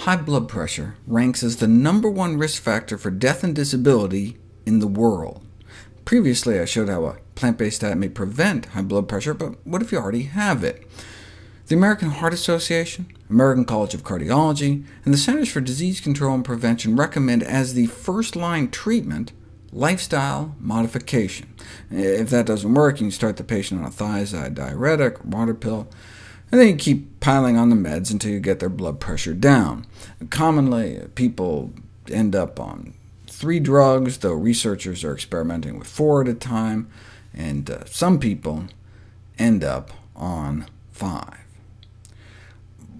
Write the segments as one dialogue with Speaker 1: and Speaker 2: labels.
Speaker 1: High blood pressure ranks as the #1 risk factor for death and disability in the world. Previously, I showed how a plant-based diet may prevent high blood pressure, but what if you already have it? The American Heart Association, American College of Cardiology, and the Centers for Disease Control and Prevention recommend as the first-line treatment lifestyle modification. If that doesn't work, you can start the patient on a thiazide diuretic, or water pill, and then you keep piling on the meds until you get their blood pressure down. Commonly, people end up on 3 drugs, though researchers are experimenting with 4 at a time, and some people end up on 5.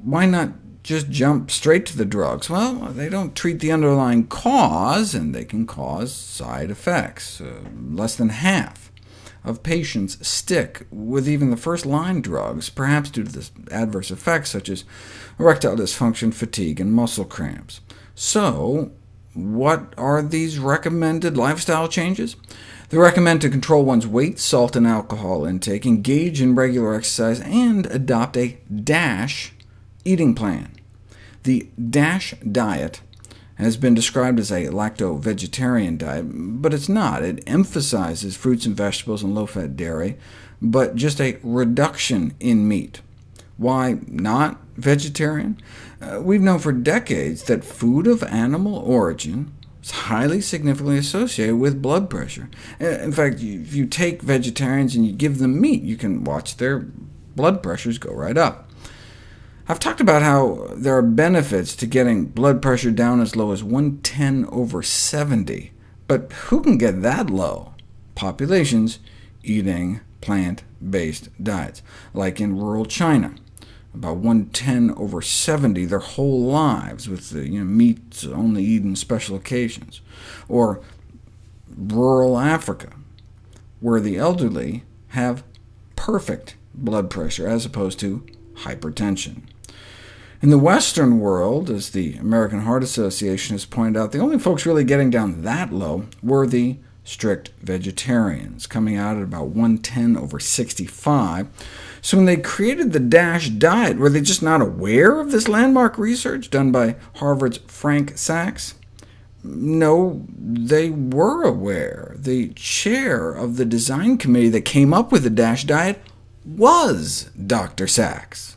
Speaker 1: Why not just jump straight to the drugs? Well, they don't treat the underlying cause, and they can cause side effects. Less than half of patients stick with even the first-line drugs, perhaps due to the adverse effects such as erectile dysfunction, fatigue, and muscle cramps. So, what are these recommended lifestyle changes? They recommend to control one's weight, salt, and alcohol intake, engage in regular exercise, and adopt a DASH eating plan. The DASH diet has been described as a lacto-vegetarian diet, but it's not. It emphasizes fruits and vegetables and low-fat dairy, but just a reduction in meat. Why not vegetarian? We've known for decades that food of animal origin is highly significantly associated with blood pressure. In fact, if you take vegetarians and you give them meat, you can watch their blood pressures go right up. I've talked about how there are benefits to getting blood pressure down as low as 110/70, but who can get that low? Populations eating plant-based diets, like in rural China, about 110/70 their whole lives, with meat only eaten special occasions, or rural Africa, where the elderly have perfect blood pressure as opposed to hypertension. In the Western world, as the American Heart Association has pointed out, the only folks really getting down that low were the strict vegetarians, coming out at about 110/65. So when they created the DASH diet, were they just not aware of this landmark research done by Harvard's Frank Sachs? No, they were aware. The chair of the design committee that came up with the DASH diet was Dr. Sachs.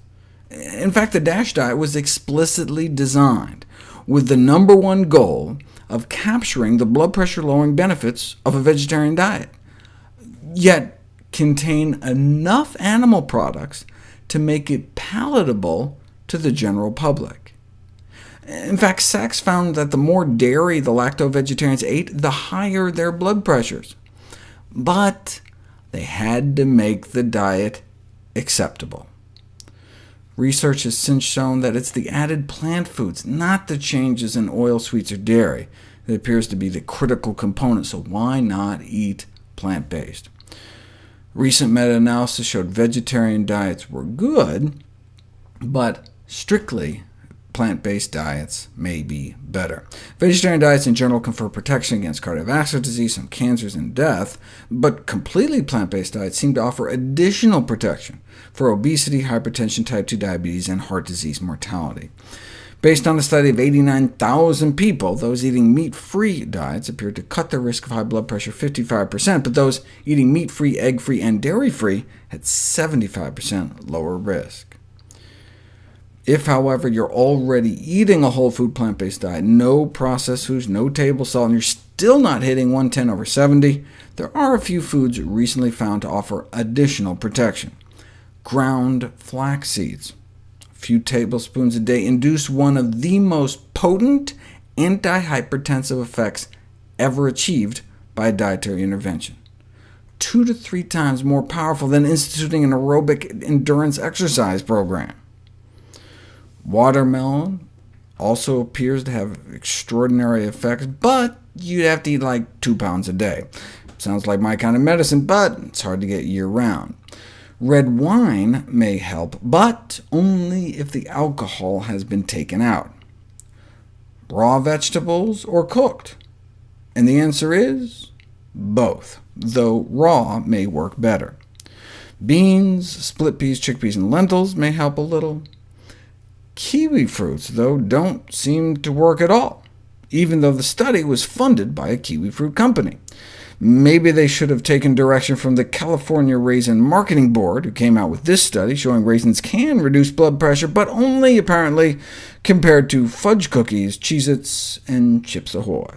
Speaker 1: In fact, the DASH diet was explicitly designed with the #1 goal of capturing the blood pressure-lowering benefits of a vegetarian diet, yet contain enough animal products to make it palatable to the general public. In fact, Sachs found that the more dairy the lacto-vegetarians ate, the higher their blood pressures. But they had to make the diet acceptable. Research has since shown that it's the added plant foods, not the changes in oil, sweets, or dairy, that appears to be the critical component, so why not eat plant-based? Recent meta-analysis showed vegetarian diets were good, but strictly plant-based diets may be better. Vegetarian diets in general confer protection against cardiovascular disease, some cancers, and death, but completely plant-based diets seem to offer additional protection for obesity, hypertension, type 2 diabetes, and heart disease mortality. Based on a study of 89,000 people, those eating meat-free diets appeared to cut their risk of high blood pressure 55%, but those eating meat-free, egg-free, and dairy-free had 75% lower risk. If, however, you're already eating a whole food plant-based diet, no processed foods, no table salt, and you're still not hitting 110/70, there are a few foods recently found to offer additional protection. Ground flax seeds, a few tablespoons a day, induce one of the most potent antihypertensive effects ever achieved by a dietary intervention, 2 to 3 times more powerful than instituting an aerobic endurance exercise program. Watermelon also appears to have extraordinary effects, but you'd have to eat like 2 pounds a day. Sounds like my kind of medicine, but it's hard to get year-round. Red wine may help, but only if the alcohol has been taken out. Raw vegetables or cooked? And the answer is both, though raw may work better. Beans, split peas, chickpeas, and lentils may help a little. Kiwi fruits, though, don't seem to work at all, even though the study was funded by a kiwi fruit company. Maybe they should have taken direction from the California Raisin Marketing Board, who came out with this study showing raisins can reduce blood pressure, but only, apparently, compared to fudge cookies, Cheez-Its, and Chips Ahoy.